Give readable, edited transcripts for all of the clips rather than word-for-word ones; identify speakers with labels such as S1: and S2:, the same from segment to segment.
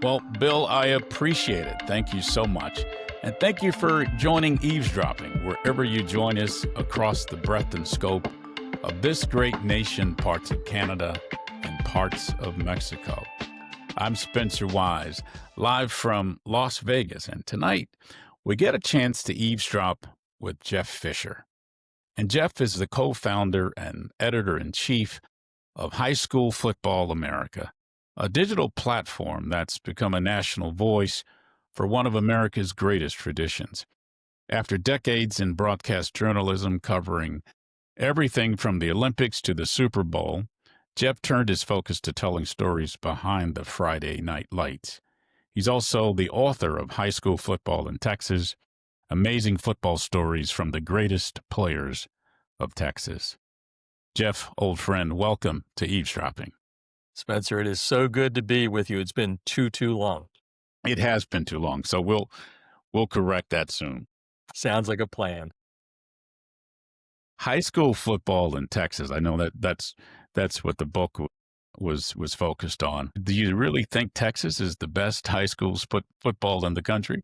S1: Well, Bill, I appreciate it. Thank you so much. And thank you for joining Eavesdropping, wherever you join us across the breadth and scope of this great nation, parts of Canada and parts of Mexico. I'm Spencer Wise, live from Las Vegas, and tonight we get a chance to eavesdrop with Jeff Fisher. And Jeff is the co-founder and editor-in-chief of High School Football America, a digital platform that's become a national voice for one of America's greatest traditions. After decades in broadcast journalism covering everything from the Olympics to the Super Bowl, Jeff turned his focus to telling stories behind the Friday night lights. He's also the author of High School Football in Texas, Amazing Football Stories from the Greatest Players of Texas. Jeff, old friend, welcome to Eavesdropping.
S2: Spencer, it is so good to be with you. It's been too long.
S1: It has been too long, so we'll correct that soon.
S2: Sounds like a plan.
S1: High school football in Texas. I know that's what the book was focused on. Do you really think Texas is the best high school football in the country?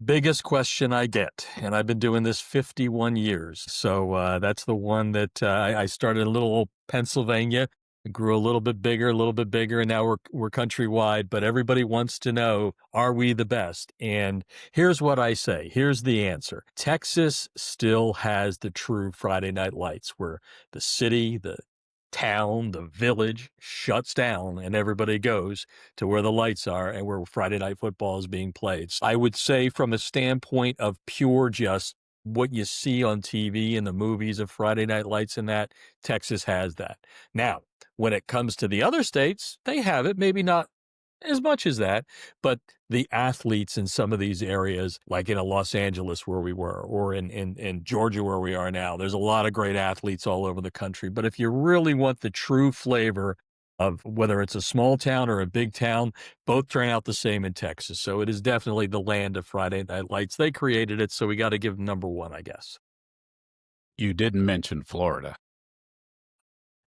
S2: Biggest question I get, and I've been doing this 51 years. So that's the one that I started in little old Pennsylvania. It grew a little bit bigger, and now we're countrywide. But everybody wants to know, are we the best? And here's what I say. Here's the answer. Texas still has the true Friday night lights, where the city, the town, the village shuts down and everybody goes to where the lights are and where Friday night football is being played. So I would say, from a standpoint of pure just what you see on TV and the movies of Friday night lights and that, Texas has that. Now, when it comes to the other states, they have it, maybe not as much as that, but the athletes in some of these areas, like in Los Angeles where we were, or in Georgia where we are now, there's a lot of great athletes all over the country. But if you really want the true flavor of whether it's a small town or a big town, both turn out the same in Texas. So it is definitely the land of Friday night lights. They created it, so we got to give them number one, I guess.
S1: You didn't mention Florida.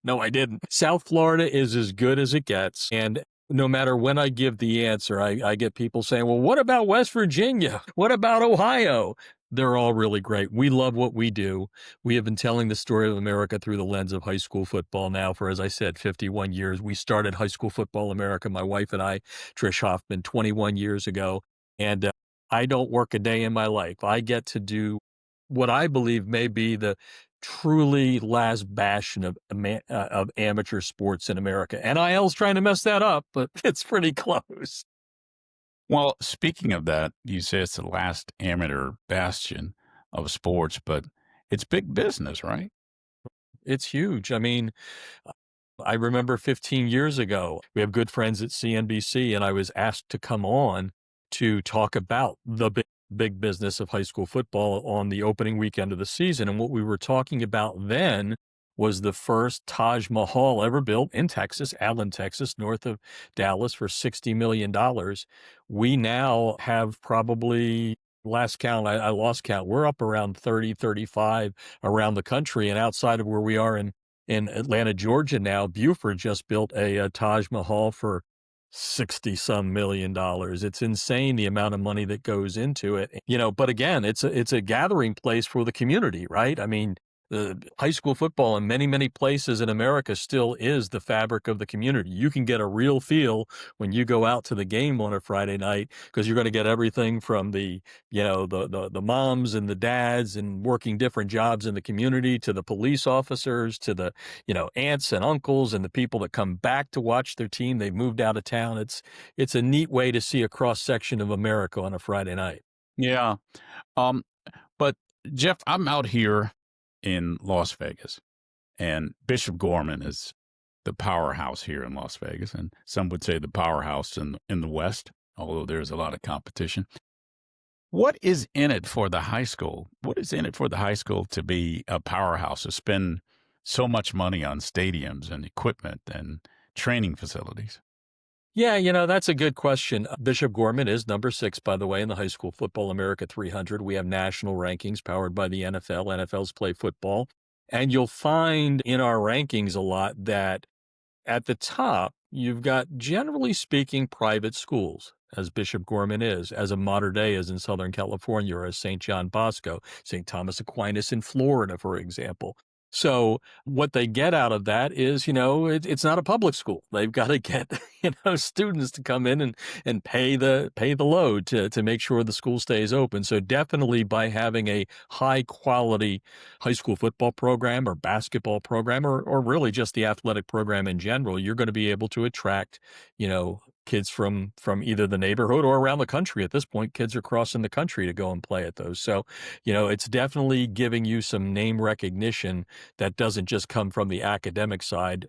S2: No, I didn't. South Florida is as good as it gets. And no matter when I give the answer, I get people saying, well, what about West Virginia? What about Ohio? They're all really great. We love what we do. We have been telling the story of America through the lens of high school football now for, as I said, 51 years. We started High School Football America, my wife and I, Trish Hoffman, 21 years ago. And I don't work a day in my life. I get to do what I believe may be the truly last bastion of amateur sports in America. NIL's trying to mess that up, but it's pretty close.
S1: Well, speaking of that, you say it's the last amateur bastion of sports, but it's big business, right?
S2: It's huge. I mean, I remember 15 years ago, we have good friends at CNBC, and I was asked to come on to talk about the big business of high school football on the opening weekend of the season. And what we were talking about then was the first Taj Mahal ever built in Texas, Allen, Texas, north of Dallas, for $60 million. We now have probably, last count, I lost count, we're up around 30, 35 around the country. And outside of where we are in Atlanta, Georgia now, Buford just built a Taj Mahal for $60-some million. It's insane the amount of money that goes into it. But again, it's a gathering place for the community, right? I mean, the high school football in many, many places in America still is the fabric of the community. You can get a real feel when you go out to the game on a Friday night, because you're going to get everything from the moms and the dads and working different jobs in the community, to the police officers, to the, aunts and uncles and the people that come back to watch their team. They've moved out of town. It's a neat way to see a cross section of America on a Friday night.
S1: Yeah. But Jeff, I'm out here in Las Vegas, and Bishop Gorman is the powerhouse here in Las Vegas, and some would say the powerhouse in the West, although there's a lot of competition. What is in it for the high school? What is in it for the high school to be a powerhouse, to spend so much money on stadiums and equipment and training facilities?
S2: Yeah, that's a good question. Bishop Gorman is number 6, by the way, in the High School Football America 300. We have national rankings powered by the NFL. NFL's play football. And you'll find in our rankings a lot that at the top, You've got, generally speaking, private schools, as Bishop Gorman is, as a Mater Dei is in Southern California, or as St. John Bosco, St. Thomas Aquinas in Florida, for example. So what they get out of that is, it's not a public school. They've got to get, students to come in and pay the load to make sure the school stays open. So definitely by having a high quality high school football program or basketball program, or really just the athletic program in general, you're going to be able to attract, kids from either the neighborhood or around the country. At this point, kids are crossing the country to go and play at those. So, it's definitely giving you some name recognition that doesn't just come from the academic side.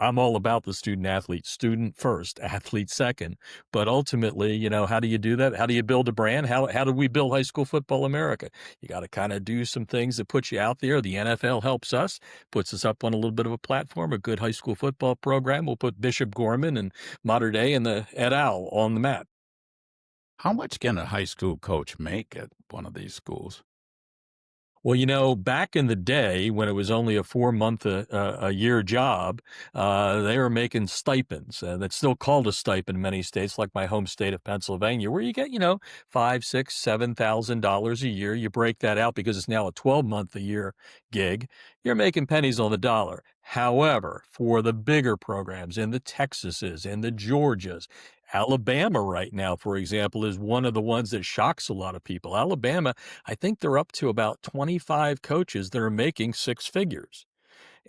S2: I'm all about the student athlete, student first, athlete second. But ultimately, how do you do that? How do you build a brand? How do we build high school football America? You got to kind of do some things that put you out there. The NFL helps us, puts us up on a little bit of a platform. A good high school football program will put Bishop Gorman and Mater Dei and the et al. On the map.
S1: How much can a high school coach make at one of these schools?
S2: Well, back in the day when it was only a 4-month a year job, they were making stipends. That's still called a stipend in many states, like my home state of Pennsylvania, where you get, $5, $6, $7,000 a year. You break that out because it's now a 12-month a year gig. You're making pennies on the dollar. However, for the bigger programs in the Texases and the Georgias, Alabama right now, for example, is one of the ones that shocks a lot of people. Alabama, I think they're up to about 25 coaches that are making six figures.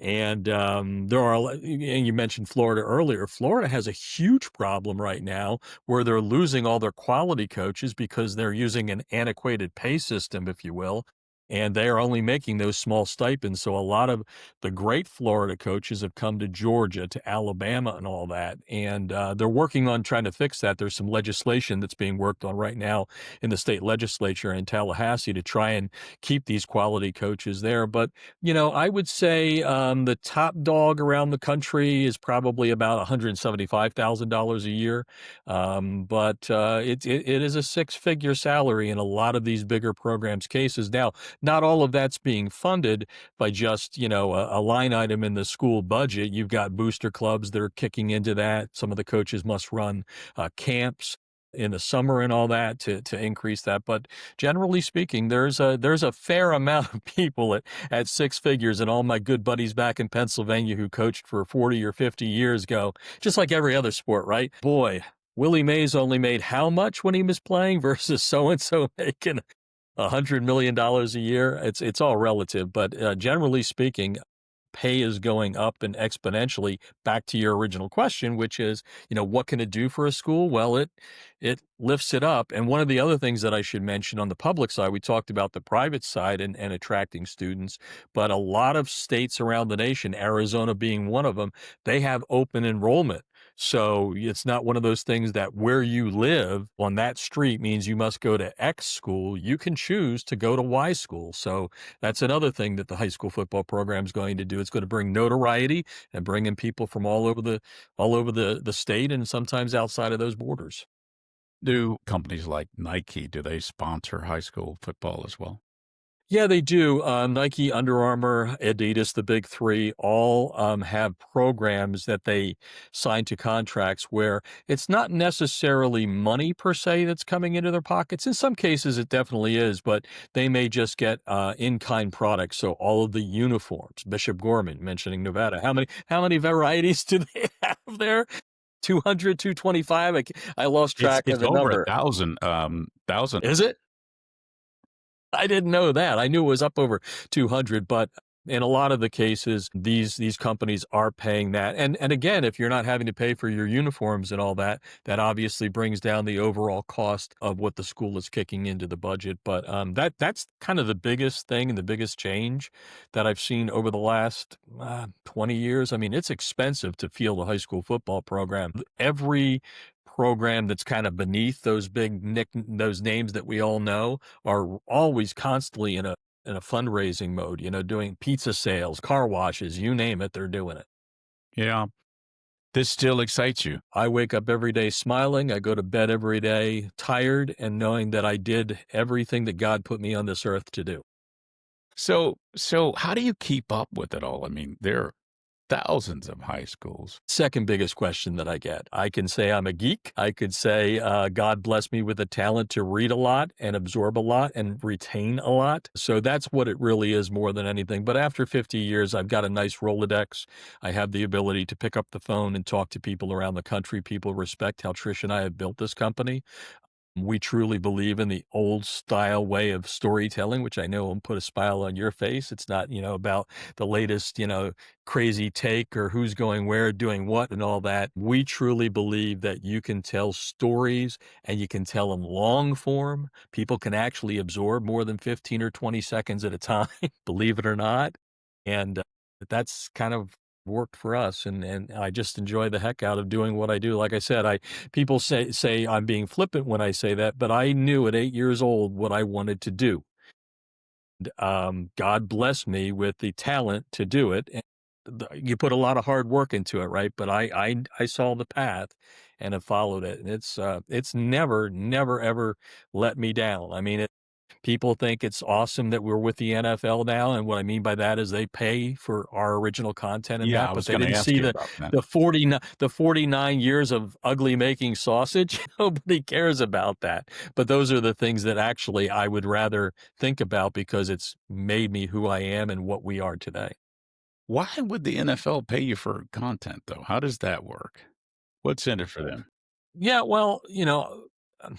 S2: And there are, and you mentioned Florida earlier. Florida has a huge problem right now where they're losing all their quality coaches because they're using an antiquated pay system, if you will. And they are only making those small stipends. So a lot of the great Florida coaches have come to Georgia, to Alabama, and all that. And they're working on trying to fix that. There's some legislation that's being worked on right now in the state legislature in Tallahassee to try and keep these quality coaches there. But I would say the top dog around the country is probably about $175,000 a year. But it is a six-figure salary in a lot of these bigger programs' cases. Now, not all of that's being funded by just, a line item in the school budget. You've got booster clubs that are kicking into that. Some of the coaches must run camps in the summer and all that to increase that. But generally speaking, there's a fair amount of people at six figures, and all my good buddies back in Pennsylvania who coached for 40 or 50 years go, just like every other sport, right? Boy, Willie Mays only made how much when he was playing versus so-and-so making $100 million a year. It's all relative, but generally speaking, pay is going up and exponentially. Back to your original question, which is, what can it do for a school? Well, it lifts it up. And one of the other things that I should mention on the public side, we talked about the private side and attracting students, but a lot of states around the nation, Arizona being one of them, they have open enrollment. So it's not one of those things that where you live on that street means you must go to X school. You can choose to go to Y school. So that's another thing that the high school football program is going to do. It's going to bring notoriety and bring in people from all over the state and sometimes outside of those borders.
S1: Do companies like Nike, do they sponsor high school football as well?
S2: Yeah, they do. Nike, Under Armour, Adidas, the big three, all have programs that they sign to contracts where it's not necessarily money per se that's coming into their pockets. In some cases, it definitely is, but they may just get in-kind products. So all of the uniforms, Bishop Gorman mentioning Nevada, how many varieties do they have there? 200, 225? I lost track
S1: It's
S2: of the
S1: over
S2: number.
S1: 1,000.
S2: Is it? I didn't know that. I knew it was up over 200, but in a lot of the cases, these companies are paying that. And again, if you're not having to pay for your uniforms and all that, that obviously brings down the overall cost of what the school is kicking into the budget. But that's kind of the biggest thing and the biggest change that I've seen over the last 20 years. I mean, it's expensive to field a high school football program. Every program that's kind of beneath those those names that we all know are always constantly in a fundraising mode, doing pizza sales, car washes, you name it, they're doing it.
S1: Yeah. This still excites you.
S2: I wake up every day smiling. I go to bed every day tired and knowing that I did everything that God put me on this earth to do.
S1: So how do you keep up with it all? I mean, there thousands of high schools.
S2: Second biggest question that I get. I can say I'm a geek. I could say God bless me with the talent to read a lot and absorb a lot and retain a lot. So that's what it really is more than anything. But after 50 years, I've got a nice Rolodex. I have the ability to pick up the phone and talk to people around the country. People respect how Trish and I have built this company. We truly believe in the old style way of storytelling, which I know will put a smile on your face. It's not, about the latest, crazy take or who's going where, doing what, and all that. We truly believe that you can tell stories and you can tell them long form. People can actually absorb more than 15 or 20 seconds at a time, believe it or not. And that's kind of worked for us and I just enjoy the heck out of doing what I do. Like I said, I people say I'm being flippant when I say that, but I knew at 8 years old what I wanted to do. God blessed me with the talent to do it. And you put a lot of hard work into it, right? But I saw the path and have followed it, and it's never ever let me down. I mean, people think it's awesome that we're with the NFL now, and what I mean by that is they pay for our original content and
S1: Yeah,
S2: that,
S1: I
S2: but
S1: was
S2: they
S1: going to
S2: didn't
S1: ask
S2: see
S1: you
S2: the
S1: about that.
S2: the 49 years of ugly making sausage. Nobody cares about that. But those are the things that actually I would rather think about because it's made me who I am and what we are today.
S1: Why would the NFL pay you for content, though? How does that work? What's in it for them?
S2: Yeah, well, um,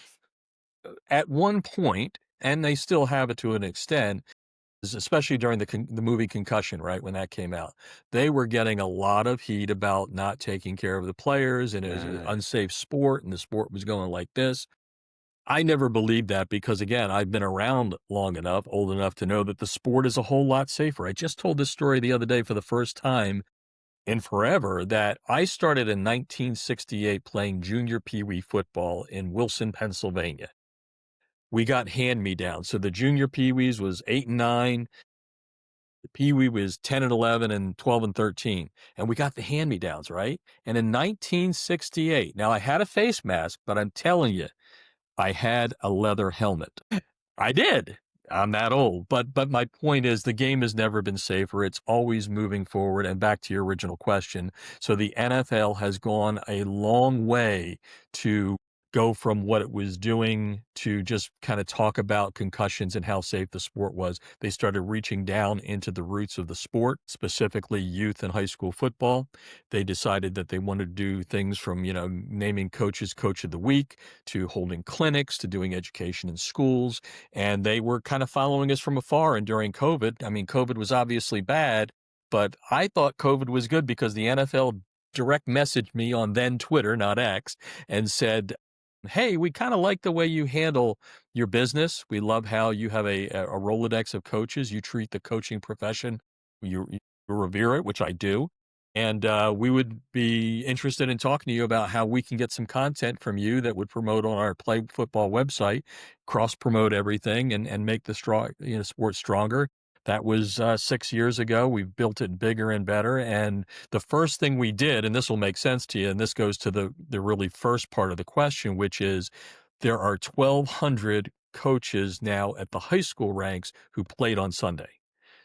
S2: at one point, and they still have it to an extent, especially during the movie Concussion, right, when that came out. They were getting a lot of heat about not taking care of the players, and it was an
S1: Right.
S2: unsafe sport, and the sport was going like this. I never believed that because, again, I've been around long enough, old enough to know that the sport is a whole lot safer. I just told this story the other day for the first time in forever that I started in 1968 playing junior pee wee football in Wilson, Pennsylvania. We got hand-me-downs. So the junior pee wees was 8 and 9, the pee wee was 10 and 11 and 12 and 13, and we got the hand-me-downs, right? And in 1968, now I had a face mask, but I'm telling you, I had a leather helmet. I did. I'm that old. But my point is the game has never been safer. It's always moving forward. And back to your original question. So the NFL has gone a long way to go from what it was doing to just kind of talk about concussions and how safe the sport was. They started reaching down into the roots of the sport, specifically youth and high school football. They decided that they wanted to do things from, naming coaches coach of the week to holding clinics to doing education in schools, and they were kind of following us from afar. And during COVID, I mean, COVID was obviously bad, but I thought COVID was good because the NFL direct messaged me on then Twitter, not X, and said, "Hey, we kind of like the way you handle your business. We love how you have a Rolodex of coaches. You treat the coaching profession, you revere it, which I do. And we would be interested in talking to you about how we can get some content from you that would promote on our Play Football website, cross promote everything, and make the sport stronger." That was 6 years ago. We've built it bigger and better. And the first thing we did, and this will make sense to you, and this goes to the really first part of the question, which is there are 1,200 coaches now at the high school ranks who played on Sunday.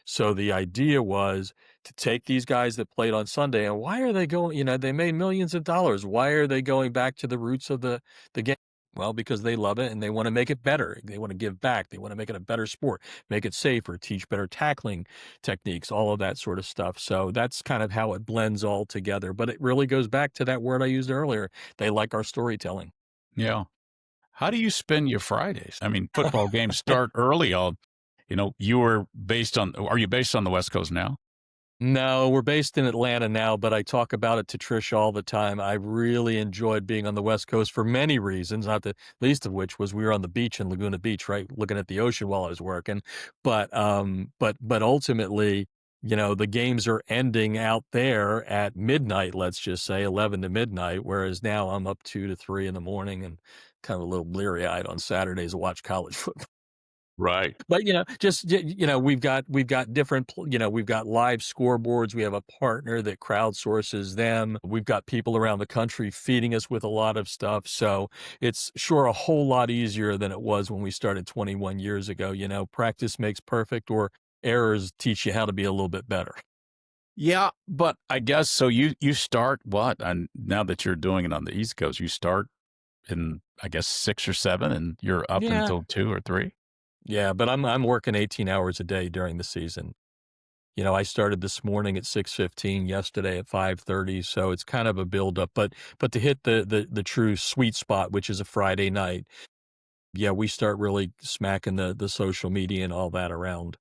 S2: So the idea was to take these guys that played on Sunday, and why are they going, they made millions of dollars. Why are they going back to the roots of the game? Well, because they love it and they want to make it better. They want to give back. They want to make it a better sport, make it safer, teach better tackling techniques, all of that sort of stuff. So that's kind of how it blends all together. But it really goes back to that word I used earlier. They like our storytelling.
S1: Yeah. How do you spend your Fridays? I mean, football games start early. Are you based on the West Coast now?
S2: No, we're based in Atlanta now, but I talk about it to Trish all the time. I really enjoyed being on the West Coast for many reasons, not the least of which was we were on the beach in Laguna Beach, right, looking at the ocean while I was working. But ultimately, the games are ending out there at midnight, let's just say 11 to midnight, whereas now I'm up 2 to 3 in the morning and kind of a little bleary-eyed on Saturdays to watch college football.
S1: Right.
S2: But, we've got different, we've got live scoreboards. We have a partner that crowdsources them. We've got people around the country feeding us with a lot of stuff. So it's sure a whole lot easier than it was when we started 21 years ago. Practice makes perfect, or errors teach you how to be a little bit better.
S1: Yeah, but I guess so you start what? And now that you're doing it on the East Coast, you start in, I guess, 6 or 7, and you're up
S2: Yeah.
S1: until 2 or 3?
S2: Yeah, but I'm working 18 hours a day during the season. You know, I started this morning at 6:15, yesterday at 5:30, so it's kind of a buildup. But to hit the true sweet spot, which is a Friday night, yeah, we start really smacking the social media and all that around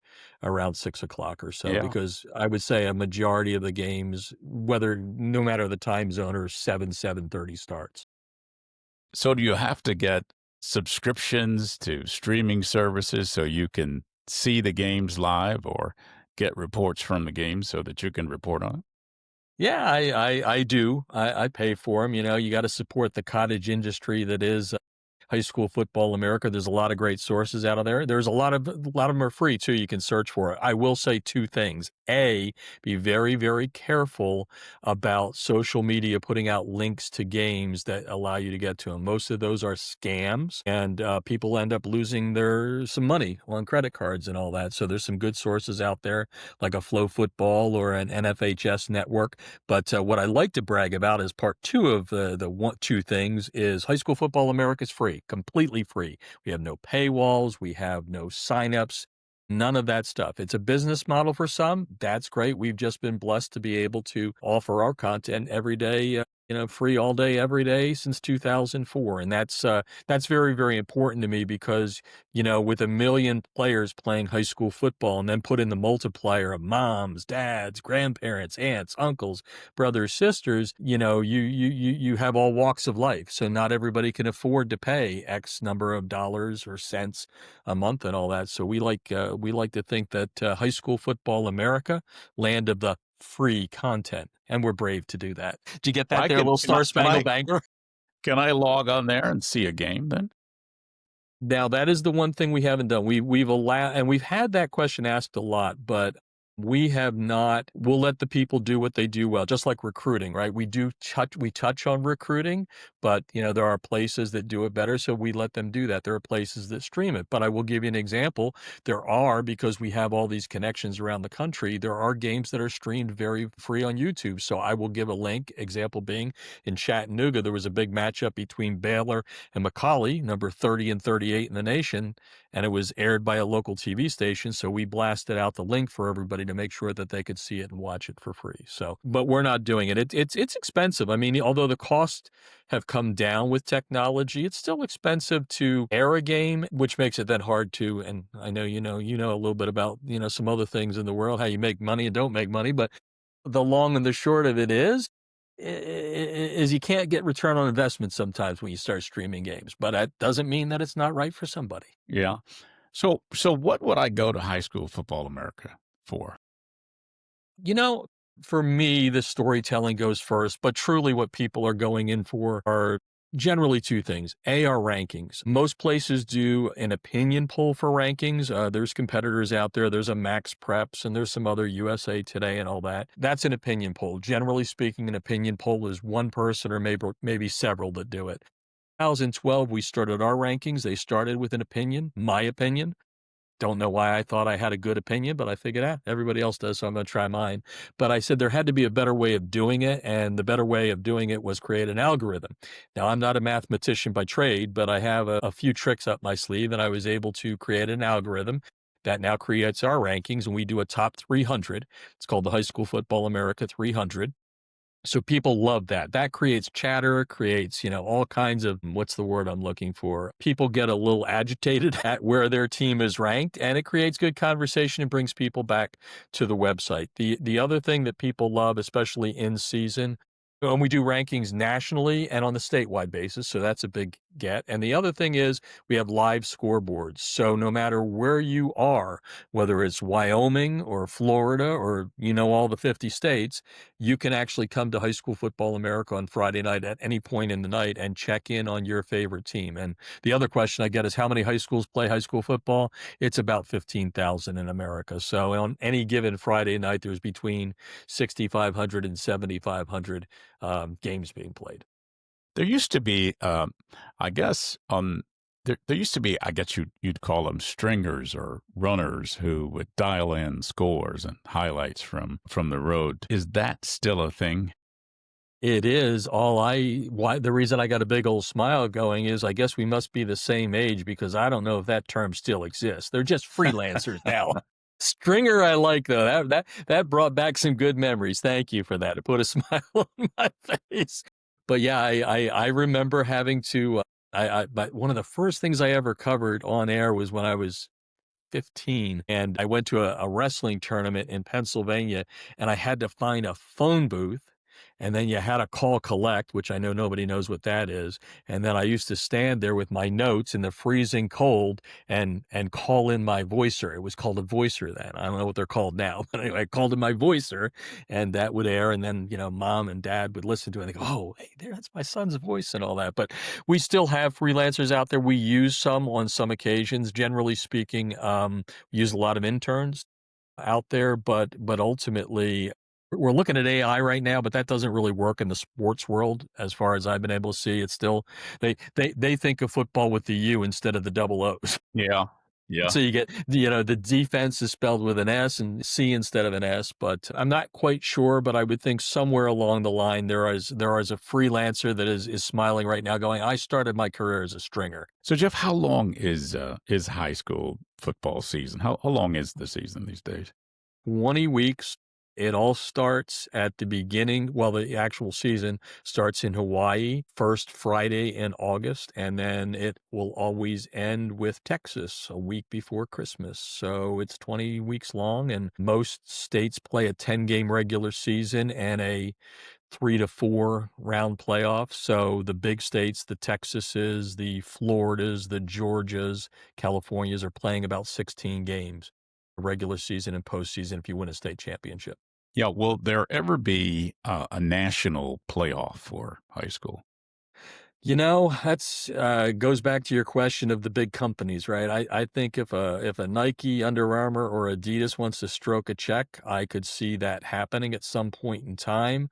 S2: 6 o'clock or so,
S1: Yeah.
S2: because I would say a majority of the games, whether no matter the time zone, are 7:30 starts.
S1: So do you have to get subscriptions to streaming services so you can see the games live or get reports from the games so that you can report on it?
S2: Yeah, I do. I pay for them. You know, you gotta support the cottage industry that is high school football America. There's a lot of great sources out of there. There's a lot of them are free too. You can search for it. I will say two things. A, be very, very careful about social media putting out links to games that allow you to get to them. Most of those are scams, and people end up losing their some money on credit cards and all that. So there's some good sources out there, like a Flow Football or an NFHS network. But what I like to brag about is part two of the one two things is High School Football America is free, completely free. We have no paywalls, we have no signups, none of that stuff. It's a business model for some. That's great. We've just been blessed to be able to offer our content every day. Free all day, every day since 2004, and that's very, very important to me because with a million players playing high school football, and then put in the multiplier of moms, dads, grandparents, aunts, uncles, brothers, sisters, you have all walks of life. So not everybody can afford to pay X number of dollars or cents a month and all that. So we like to think that high school football America, land of the free content, and we're brave to do that. Did you get that
S1: I
S2: there,
S1: could
S2: little
S1: can I
S2: Star
S1: can
S2: Spangled
S1: I
S2: Banner?
S1: can I log on there and see a game then?
S2: Now that is the one thing we haven't done. We've allowed, and we've had that question asked a lot, but we have not. We'll let the people do what they do well, just like recruiting, right? We touch on recruiting, but there are places that do it better, so we let them do that. There are places that stream it. But I will give you an example. There are, because we have all these connections around the country, there are games that are streamed very free on YouTube. So I will give a link, example being in Chattanooga, there was a big matchup between Baylor and McCallie, number 30 and 38 in the nation, and it was aired by a local TV station. So we blasted out the link for everybody to make sure that they could see it and watch it for free. So, but we're not doing it. It's expensive. I mean, although the costs have come down with technology, it's still expensive to air a game, which makes it then hard to. And I know you know a little bit about some other things in the world, how you make money and don't make money, but the long and the short of it is you can't get return on investment sometimes when you start streaming games, but that doesn't mean that it's not right for somebody.
S1: Yeah. So what would I go to High School Football America for?
S2: You know, for me, the storytelling goes first, but truly what people are going in for are generally two things. A, are rankings. Most places do an opinion poll for rankings. There's competitors out there. There's a Max Preps and there's some other USA Today and all that. That's an opinion poll. Generally speaking, an opinion poll is one person or maybe several that do it. 2012, we started our rankings. They started with an opinion, my opinion. Don't know why I thought I had a good opinion, but I figured, everybody else does, so I'm gonna try mine. But I said there had to be a better way of doing it, and the better way of doing it was create an algorithm. Now, I'm not a mathematician by trade, but I have a few tricks up my sleeve, and I was able to create an algorithm that now creates our rankings, and we do a top 300. It's called the High School Football America 300. So people love that. That creates chatter, creates, all kinds of, what's the word I'm looking for? People get a little agitated at where their team is ranked, and it creates good conversation and brings people back to the website. The other thing that people love, especially in season, and we do rankings nationally and on the statewide basis, so that's a big get. And the other thing is we have live scoreboards. So no matter where you are, whether it's Wyoming or Florida or all the 50 states, you can actually come to High School Football America on Friday night at any point in the night and check in on your favorite team. And the other question I get is how many high schools play high school football? It's about 15,000 in America. So on any given Friday night, there's between 6,500 and 7,500 games being played.
S1: There used to be, I guess, on There used to be, I guess you'd call them stringers or runners who would dial in scores and highlights from the road. Is that still a thing?
S2: It is. Why the reason I got a big old smile going is I guess we must be the same age because I don't know if that term still exists. They're just freelancers now. Stringer, I like though. That brought back some good memories. Thank you for that. It put a smile on my face. But yeah, I remember having to. But one of the first things I ever covered on air was when I was 15, and I went to a wrestling tournament in Pennsylvania, and I had to find a phone booth, and then you had to call collect, which I know nobody knows what that is. And then I used to stand there with my notes in the freezing cold and call in my voicer. It was called a voicer then. I don't know what they're called now, but anyway, I called in my voicer, and that would air. And then mom and dad would listen to it and they go, "Oh, hey, there, that's my son's voice," and all that. But we still have freelancers out there. We use some on some occasions. Generally speaking, we use a lot of interns out there, but ultimately we're looking at AI right now, but that doesn't really work in the sports world as far as I've been able to see. It's still they think of football with the U instead of the double O's.
S1: Yeah. Yeah.
S2: So you get the defense is spelled with an S and C instead of an S, but I'm not quite sure, but I would think somewhere along the line there is a freelancer that is smiling right now going, "I started my career as a stringer."
S1: So Jeff, how long is high school football season? How long is the season these days?
S2: 20 weeks. It all starts at the beginning. Well, the actual season starts in Hawaii, first Friday in August, and then it will always end with Texas a week before Christmas. So it's 20 weeks long, and most states play a 10-game regular season and a 3 to 4 round playoff. So the big states, the Texases, the Floridas, the Georgias, Californias are playing about 16 games, regular season and postseason if you win a state championship.
S1: Yeah. Will there ever be a national playoff for high school?
S2: That's goes back to your question of the big companies, right? I think if a Nike, Under Armour, or Adidas wants to stroke a check, I could see that happening at some point in time.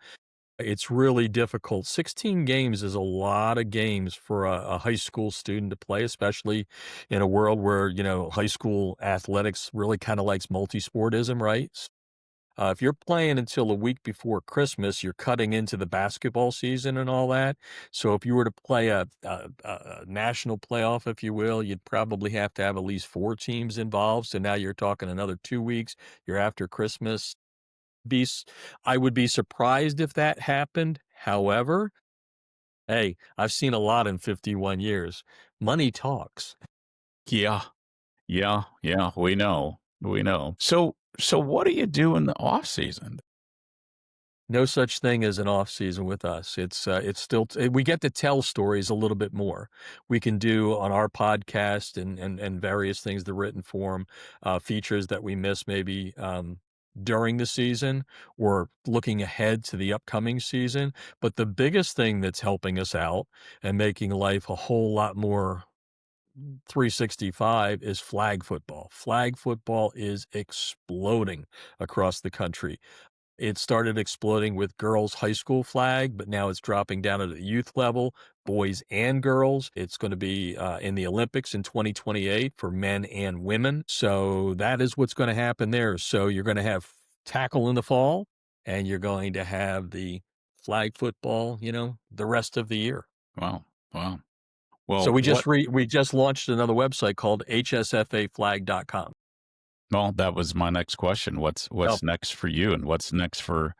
S2: It's really difficult. 16 games is a lot of games for a high school student to play, especially in a world where, high school athletics really kind of likes multisportism, right? If you're playing until a week before Christmas, you're cutting into the basketball season and all that. So if you were to play a national playoff, if you will, you'd probably have to have at least 4 teams involved. So now you're talking another 2 weeks. You're after Christmas. Be s- I would be surprised if that happened. However, hey, I've seen a lot in 51 years. Money talks.
S1: Yeah. Yeah. Yeah. We know. We know. So what do you do in the off season?
S2: No such thing as an off season with us. It's still we get to tell stories a little bit more. We can do on our podcast and various things, the written form, features that we miss maybe during the season or looking ahead to the upcoming season. But the biggest thing that's helping us out and making life a whole lot more 365 is flag football. Flag football is exploding across the country. It started exploding with girls' high school flag, but now it's dropping down at the youth level, boys and girls. It's going to be in the Olympics in 2028 for men and women. So that is what's going to happen there. So you're going to have tackle in the fall, and you're going to have the flag football, the rest of the year.
S1: Wow. Wow.
S2: So
S1: Well,
S2: we just launched another website called hsfaflag.com.
S1: well, that was my next question. What's
S2: Oh,
S1: next for you, and what's next for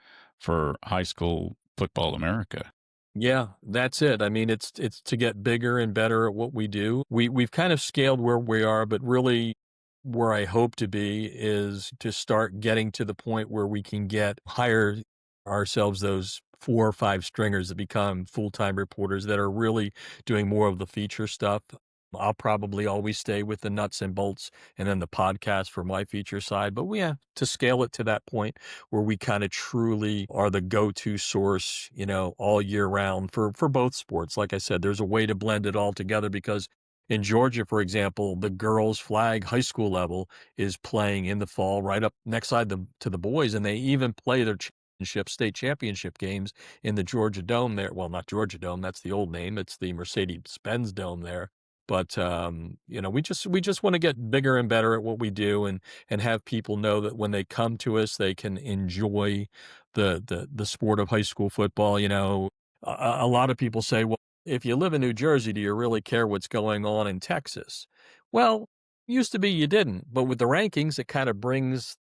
S1: high school football America?
S2: yeah, that's it. I mean, it's to get bigger and better at what we do. We've kind of scaled where we are, but really where I hope to be is to start getting to the point where we can hire ourselves those 4 or 5 stringers that become full-time reporters that are really doing more of the feature stuff. I'll probably always stay with the nuts and bolts and then the podcast for my feature side. But we have to scale it to that point where we kind of truly are the go-to source, all year round for both sports. Like I said, there's a way to blend it all together because in Georgia, for example, the girls flag high school level is playing in the fall right up next side to the boys, and they even play their state championship games in the Georgia Dome there. Well, not Georgia Dome, that's the old name. It's the Mercedes-Benz Dome there. But we just want to get bigger and better at what we do, and have people know that when they come to us, they can enjoy the sport of high school football. A lot of people say, well, if you live in New Jersey, do you really care what's going on in Texas? Well, used to be you didn't, but with the rankings, it kind of brings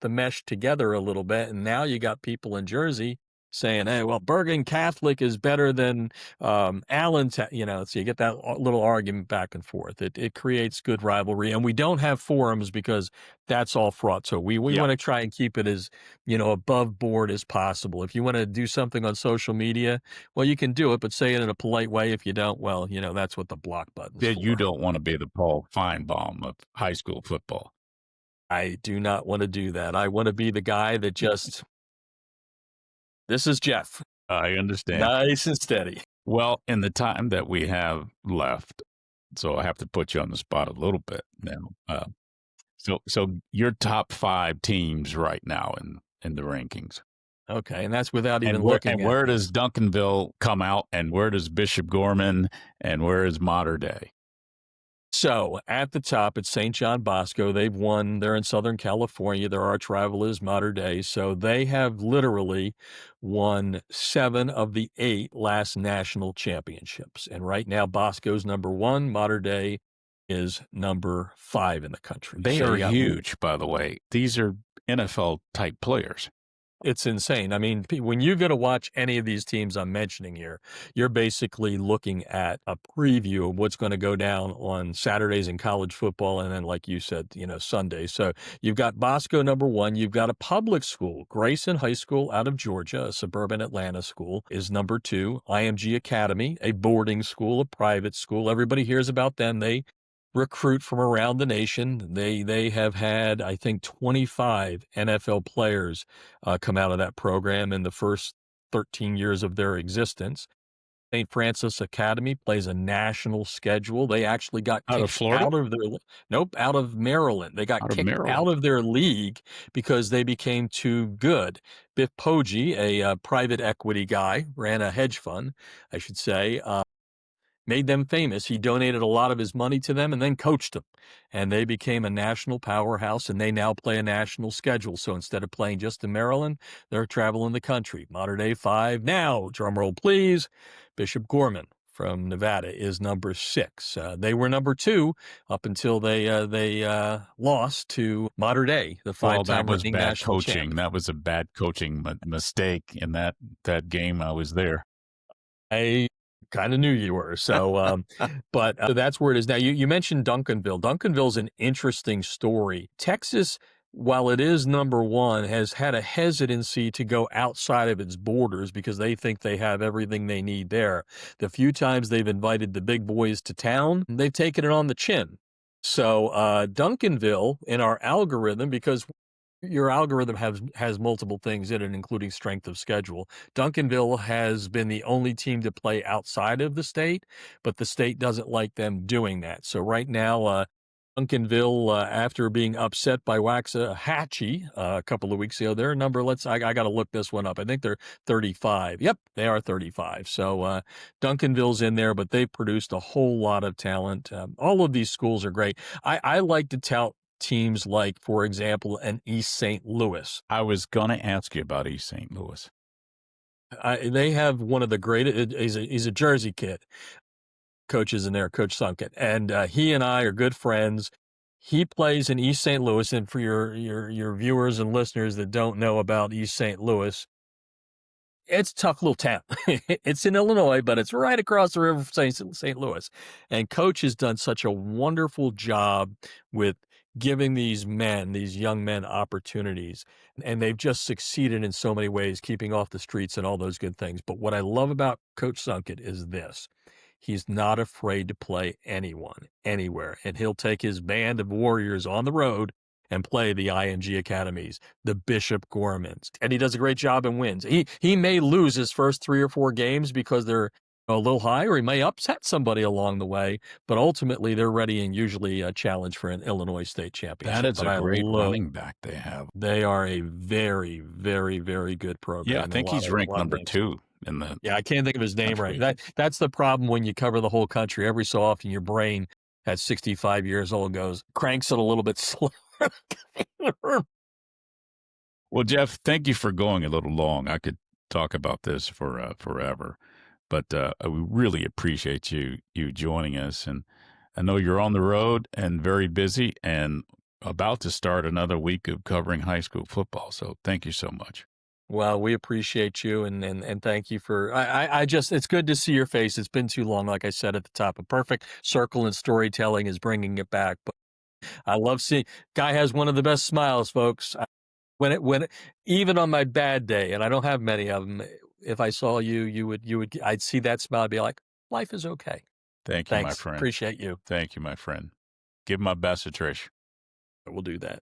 S2: the mesh together a little bit. And now you got people in Jersey saying, "Hey, well, Bergen Catholic is better than Allen." So you get that little argument back and forth. It creates good rivalry, and we don't have forums because that's all fraught. So we
S1: Yeah.
S2: want to try and keep it as above board as possible. If you want to do something on social media, well, you can do it, but say it in a polite way. If you don't, well, that's what the block button's
S1: That you
S2: for.
S1: don't want to be the Paul Feinbaum of high school football.
S2: I do not want to do that. I want to be the guy that just, this is Jeff,
S1: I understand.
S2: nice and steady.
S1: Well, in the time that we have left, so I have to put you on the spot a little bit now. So your top 5 teams right now in the rankings.
S2: Okay, and that's without even
S1: And
S2: looking at
S1: where does Duncanville come out, and where does Bishop Gorman, and where is Mater Dei?
S2: So at the top, it's St. John Bosco. They've won. They're in Southern California. Their arch rival is Mater Dei. So they have literally won 7 of the 8 last national championships. And right now, Bosco's number 1. Mater Dei is number 5 in the country.
S1: They
S2: So
S1: are
S2: you got-
S1: huge, by the way. These are NFL type players.
S2: It's insane. I mean, when you go to watch any of these teams I'm mentioning here, you're basically looking at a preview of what's going to go down on Saturdays in college football, and then, like you said, Sunday. So you've got Bosco number 1. You've got a public school, Grayson High School out of Georgia, a suburban Atlanta school, is number 2. IMG Academy, a boarding school, a private school. Everybody hears about them. They recruit from around the nation. They have had, I think, 25 NFL players come out of that program in the first 13 years of their existence. St. Francis Academy plays a national schedule. They actually got
S1: Out of
S2: kicked
S1: Florida?
S2: out of Maryland. They got
S1: Out of
S2: kicked
S1: Maryland.
S2: out of their league because they became too good. Biff Poggi, a private equity guy, ran a hedge fund, I should say, made them famous. He donated a lot of his money to them and then coached them. And they became a national powerhouse, and they now play a national schedule. So instead of playing just in Maryland, they're traveling the country. Mater Dei 5 now, drumroll please, Bishop Gorman from Nevada is number 6. They were number 2 up until they lost to Mater Dei, the
S1: Well,
S2: 5-time
S1: that was
S2: reigning
S1: bad
S2: national
S1: coaching.
S2: champ.
S1: That was a bad coaching mistake in that game. I was there.
S2: I kind of knew you were. So, but that's where it is now. You mentioned Duncanville. Duncanville's an interesting story. Texas, while it is number 1, has had a hesitancy to go outside of its borders because they think they have everything they need there. The few times they've invited the big boys to town, they've taken it on the chin. So, Duncanville in our algorithm, because your algorithm has multiple things in it, including strength of schedule. Duncanville has been the only team to play outside of the state, but the state doesn't like them doing that. So right now, Duncanville, after being upset by Waxahachie a couple of weeks ago, their number, I got to look this one up. I think they're 35. Yep, they are 35. So Duncanville's in there, but they've produced a whole lot of talent. All of these schools are great. I like to tout teams like, for example, an East St. Louis.
S1: I was going to ask you about East St. Louis.
S2: They have one of the greatest. He's a Jersey kid. Coaches in there, Coach Sunken, and he and I are good friends. He plays in East St. Louis, and for your viewers and listeners that don't know about East St. Louis, it's a tough little town. It's in Illinois, but it's right across the river from St. Louis. And Coach has done such a wonderful job with giving these young men opportunities. And they've just succeeded in so many ways, keeping off the streets and all those good things. But what I love about Coach Sunken is this. He's not afraid to play anyone, anywhere. And he'll take his band of warriors on the road and play the IMG Academies, the Bishop Gormans. And he does a great job and wins. He may lose his first 3 or 4 games because they're a little high, or he may upset somebody along the way, but ultimately they're ready and usually a challenge for an Illinois state championship.
S1: That is a great running back they have.
S2: They are a very, very, very good program.
S1: Yeah, I think he's ranked number 2 in the
S2: Yeah, I can't think of his name right.
S1: country.
S2: That's the problem when you cover the whole country. Every so often, your brain at 65 years old cranks it a little bit slower.
S1: Well, Jeff, thank you for going a little long. I could talk about this for forever, but we really appreciate you joining us. And I know you're on the road and very busy, and about to start another week of covering high school football. So thank you so much.
S2: Well, we appreciate you and thank you for I just it's good to see your face. It's been too long, like I said at the top. A perfect circle and storytelling is bringing it back. But I love seeing guy has one of the best smiles, folks. Even on my bad day, and I don't have many of them, if I saw you, I'd see that smile, and be like, life is okay.
S1: Thank you, my
S2: Thanks.
S1: friend.
S2: Appreciate you.
S1: Thank you, my friend. Give my best to Trish.
S2: We'll do that.